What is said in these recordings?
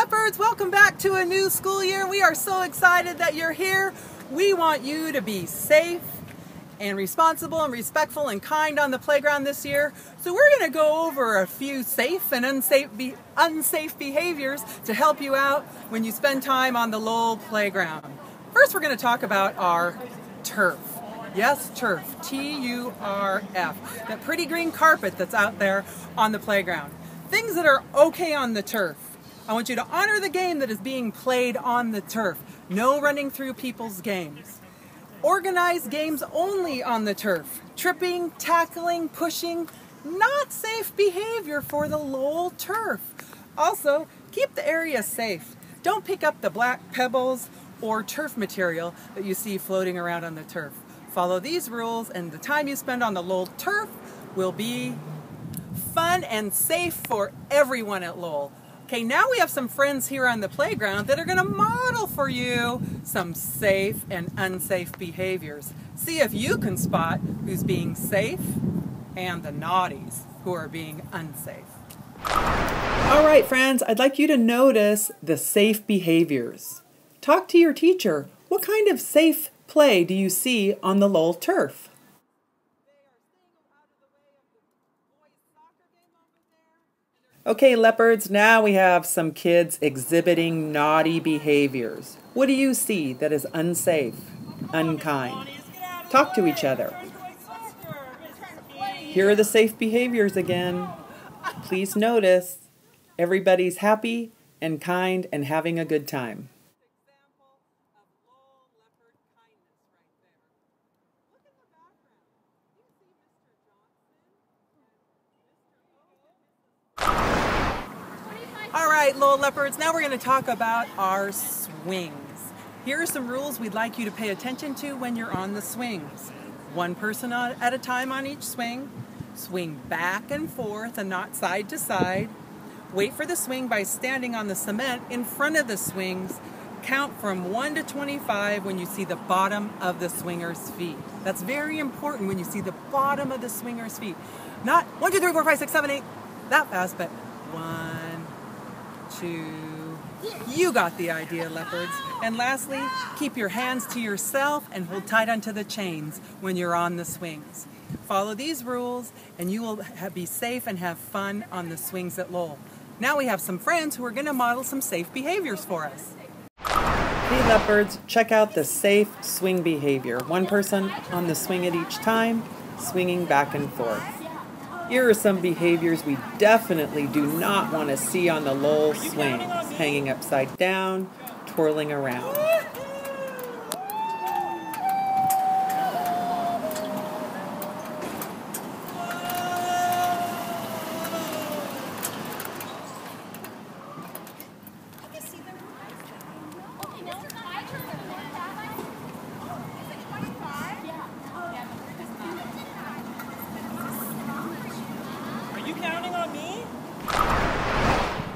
Leopards, welcome back to a new school year. We are so excited that you're here. We want you to be safe and responsible and respectful and kind on the playground this year. So we're going to go over a few safe and unsafe behaviors to help you out when you spend time on the Lowell playground. First, we're going to talk about our turf. Yes, turf, T-U-R-F, that pretty green carpet that's out there on the playground. Things that are okay on the turf. I want you to honor the game that is being played on the turf. No running through people's games. Organized games only on the turf. Tripping, tackling, pushing, not safe behavior for the Lowell turf. Also, keep the area safe. Don't pick up the black pebbles or turf material that you see floating around on the turf. Follow these rules and the time you spend on the Lowell turf will be fun and safe for everyone at Lowell. Okay, now we have some friends here on the playground that are going to model for you some safe and unsafe behaviors. See if you can spot who's being safe and the naughties who are being unsafe. All right, friends, I'd like you to notice the safe behaviors. Talk to your teacher. What kind of safe play do you see on the Lowell turf? Okay, Leopards, now we have some kids exhibiting naughty behaviors. What do you see that is unsafe, unkind? Talk to each other. Here are the safe behaviors again. Please notice everybody's happy and kind and having a good time. All right, Lowell Leopards, now we're going to talk about our swings. Here are some rules we'd like you to pay attention to when you're on the swings. One person at a time on each swing. Swing back and forth and not side to side. Wait for the swing by standing on the cement in front of the swings. Count from 1 to 25 when you see the bottom of the swinger's feet. That's very important when you see the bottom of the swinger's feet. Not 1, 2, 3, 4, 5, 6, 7, 8, that fast, but 1, 2, you got the idea, Leopards. And lastly, keep your hands to yourself and hold tight onto the chains when you're on the swings. Follow these rules and you will be safe and have fun on the swings at Lowell. Now we have some friends who are going to model some safe behaviors for us. Hey Leopards, check out the safe swing behavior. One person on the swing at each time, swinging back and forth. Here are some behaviors we definitely do not want to see on the Lowell swings. Hanging upside down, twirling around.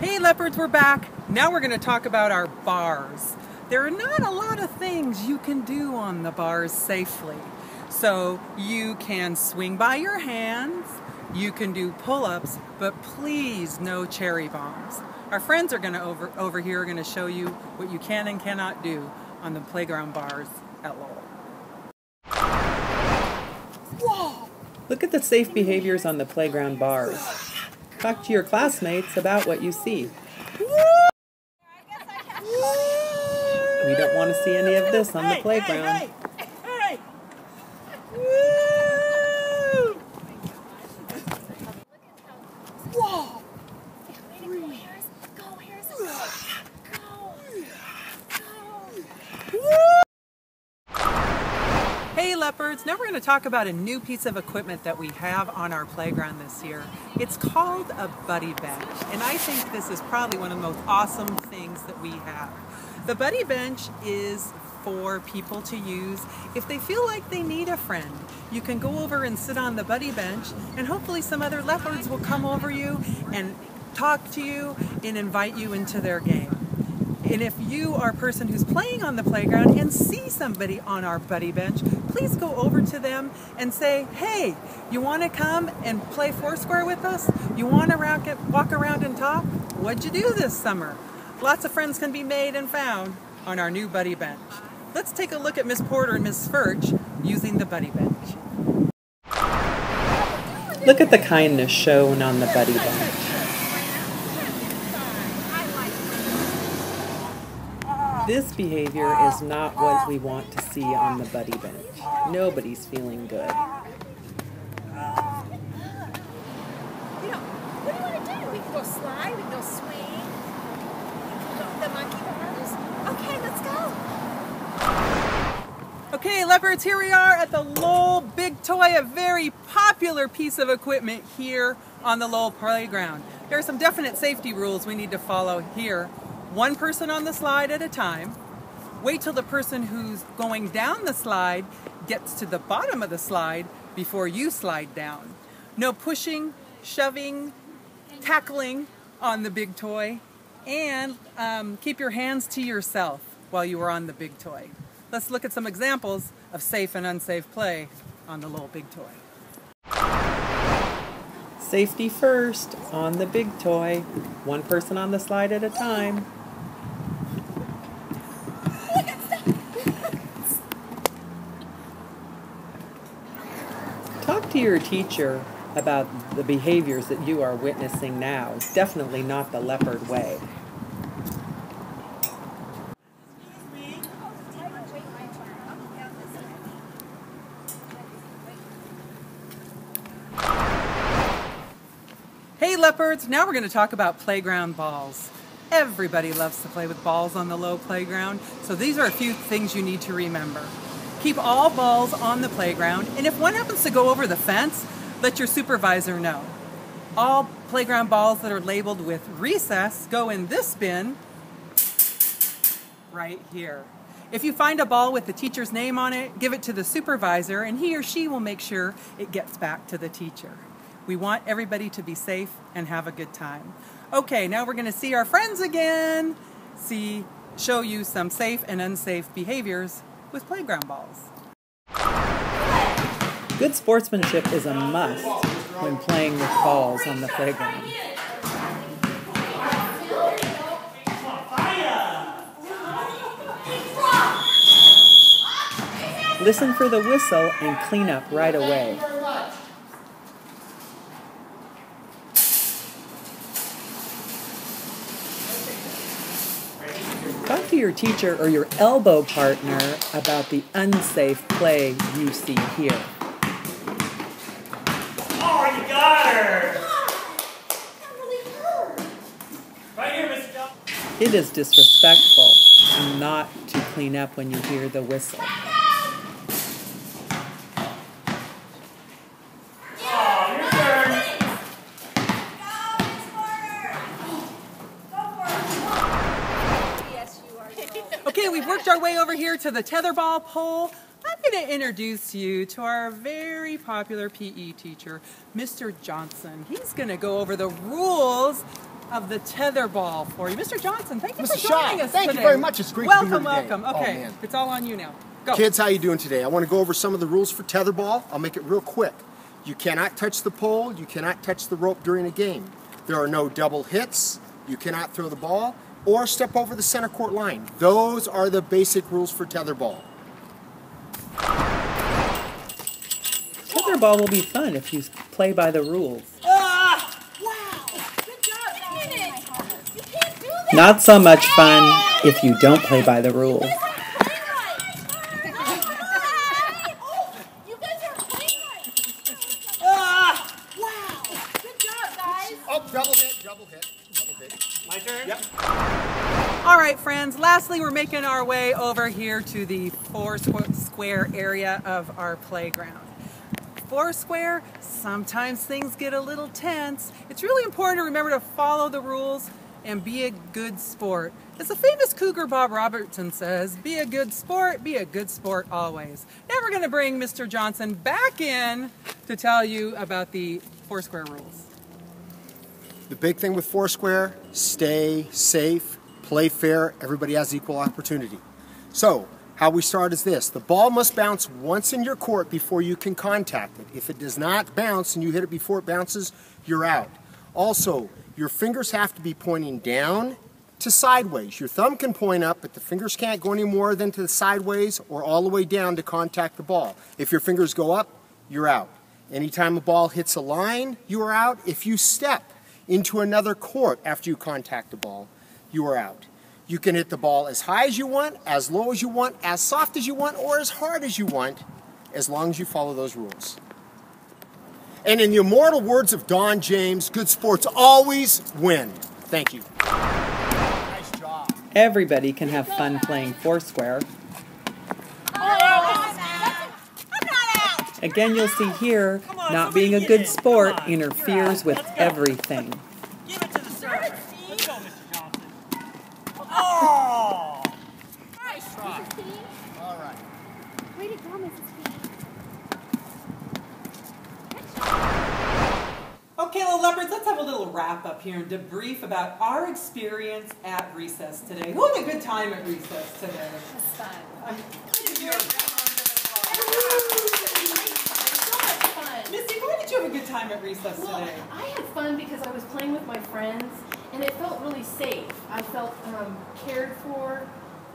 Hey Leopards, we're back. Now we're going to talk about our bars. There are not a lot of things you can do on the bars safely. So you can swing by your hands, you can do pull-ups, but please no cherry bombs. Our friends are going to over here are going to show you what you can and cannot do on the playground bars at Lowell. Whoa! Look at the safe behaviors on the playground bars. Talk to your classmates about what you see. We don't want to see any of this on the playground. Whoa! Hey Leopards, now we're going to talk about a new piece of equipment that we have on our playground this year. It's called a buddy bench, and I think this is probably one of the most awesome things that we have. The buddy bench is for people to use if they feel like they need a friend. You can go over and sit on the buddy bench, and hopefully some other Leopards will come over you and talk to you and invite you into their game. And if you are a person who's playing on the playground and see somebody on our buddy bench, please go over to them and say, hey, you want to come and play Foursquare with us? You want to walk around and talk? What'd you do this summer? Lots of friends can be made and found on our new buddy bench. Let's take a look at Miss Porter and Miss Furch using the buddy bench. Look at the kindness shown on the buddy bench. This behavior is not what we want to see on the buddy bench. Nobody's feeling good. What do you want to do? We can go slide, we can go swing, we can go the monkey bars. Okay, let's go. Okay, leopards, here we are at the Lowell Big Toy, a very popular piece of equipment here on the Lowell playground. There are some definite safety rules we need to follow here. One person on the slide at a time. Wait till the person who's going down the slide gets to the bottom of the slide before you slide down. No pushing, shoving, tackling on the big toy, and keep your hands to yourself while you are on the big toy. Let's look at some examples of safe and unsafe play on the Lowell Big Toy. Safety first on the big toy. One person on the slide at a time. Talk to your teacher about the behaviors that you are witnessing now. It's definitely not the leopard way. Hey leopards, now we're going to talk about playground balls. Everybody loves to play with balls on the Lowell playground, so these are a few things you need to remember. Keep all balls on the playground, and if one happens to go over the fence, let your supervisor know. All playground balls that are labeled with recess go in this bin right here. If you find a ball with the teacher's name on it, give it to the supervisor, and he or she will make sure it gets back to the teacher. We want everybody to be safe and have a good time. Okay, now we're going to see our friends again. Show you some safe and unsafe behaviors with playground balls. Good sportsmanship is a must when playing with balls on the playground. Listen for the whistle and clean up right away. Talk to your teacher or your elbow partner about the unsafe play you see here. Oh, you got her! Right here, Mr. Johnson. It is disrespectful not to clean up when you hear the whistle. Oh, your turn. Okay, we've worked our way over here to the tetherball pole. I'm going to introduce you to our very popular PE teacher, Mr. Johnson. He's going to go over the rules of the tetherball for you. Mr. Johnson, thank you for joining us today. Thank you very much. It's great to be here today. Welcome. Okay, Oh, it's all on you now. Go. Kids, how you doing today? I want to go over some of the rules for tetherball. I'll make it real quick. You cannot touch the pole. You cannot touch the rope during a game. There are no double hits. You cannot throw the ball or step over the center court line. Those are the basic rules for tetherball. Tetherball will be fun if you play by the rules. Wow! Good job! Wait a minute! You can't do that! Not so much fun if you don't play by the rules. You guys are playing right! Wow! Good job, guys! Oh, double hit. My turn? Yep. All right, friends, lastly, we're making our way over here to the Foursquare area of our playground. Foursquare, sometimes things get a little tense. It's really important to remember to follow the rules and be a good sport. As the famous cougar Bob Robertson says, be a good sport always. Now we're going to bring Mr. Johnson back in to tell you about the Foursquare rules. The big thing with Foursquare, stay safe, play fair, everybody has equal opportunity. So, how we start is this. The ball must bounce once in your court before you can contact it. If it does not bounce and you hit it before it bounces, you're out. Also, your fingers have to be pointing down to sideways. Your thumb can point up, but the fingers can't go any more than to the sideways or all the way down to contact the ball. If your fingers go up, you're out. Anytime a ball hits a line, you are out. If you step into another court after you contact the ball, you are out. You can hit the ball as high as you want, as low as you want, as soft as you want, or as hard as you want, as long as you follow those rules. And in the immortal words of Don James, good sports always win. Thank you. Nice job. Everybody can have fun playing Foursquare. Again, you'll see here, not being a good sport interferes with everything. Give it to the server. Let's go, Mr. Johnson. Oh! Nice try. All right. Way to go, Mrs. P. Okay, little leopards, let's have a little wrap up here and debrief about our experience at recess today. Who had a good time at recess today? It was fun. Give you a round of So much fun. applause. Misty, why did you have a good time at recess Well, today? I had fun because I was playing with my friends, and it felt really safe. I felt cared for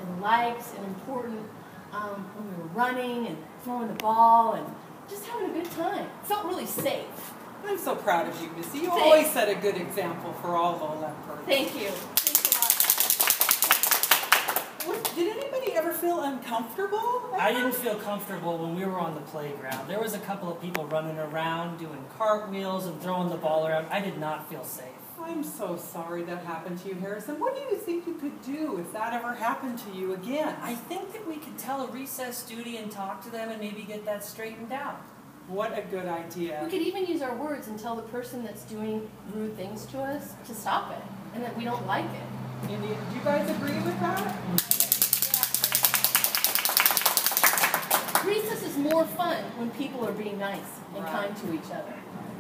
and liked and important when we were running and throwing the ball and just having a good time. It felt really safe. I'm so proud of you, Missy. You Thanks. always set a good example for all the leopards. Thank you. Thanks a lot. Did anybody ever feel uncomfortable? I didn't feel comfortable when we were on the playground. There was a couple of people running around doing cartwheels and throwing the ball around. I did not feel safe. I'm so sorry that happened to you, Harrison. What do you think you could do if that ever happened to you again? I think that we could tell a recess duty and talk to them and maybe get that straightened out. What a good idea. We could even use our words and tell the person that's doing rude things to us to stop it and that we don't like it. Do you guys agree with that? Recess is more fun when people are being nice and Right. kind to each other.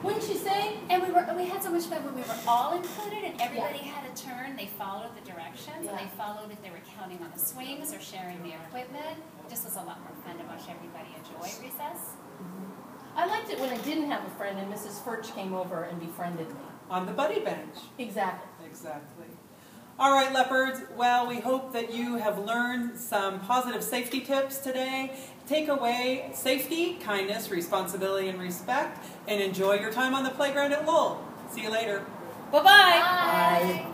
Wouldn't you say? And we had so much fun when we were all included and everybody had a turn. They followed the directions and they followed if they were counting on the swings or sharing the equipment. It just was a lot more fun to watch everybody enjoy recess. I liked it when I didn't have a friend and Mrs. Furch came over and befriended me. On the buddy bench. Exactly. Exactly. All right, leopards. Well, we hope that you have learned some positive safety tips today. Take away safety, kindness, responsibility, and respect, and enjoy your time on the playground at Lowell. See you later. Bye-bye. Bye.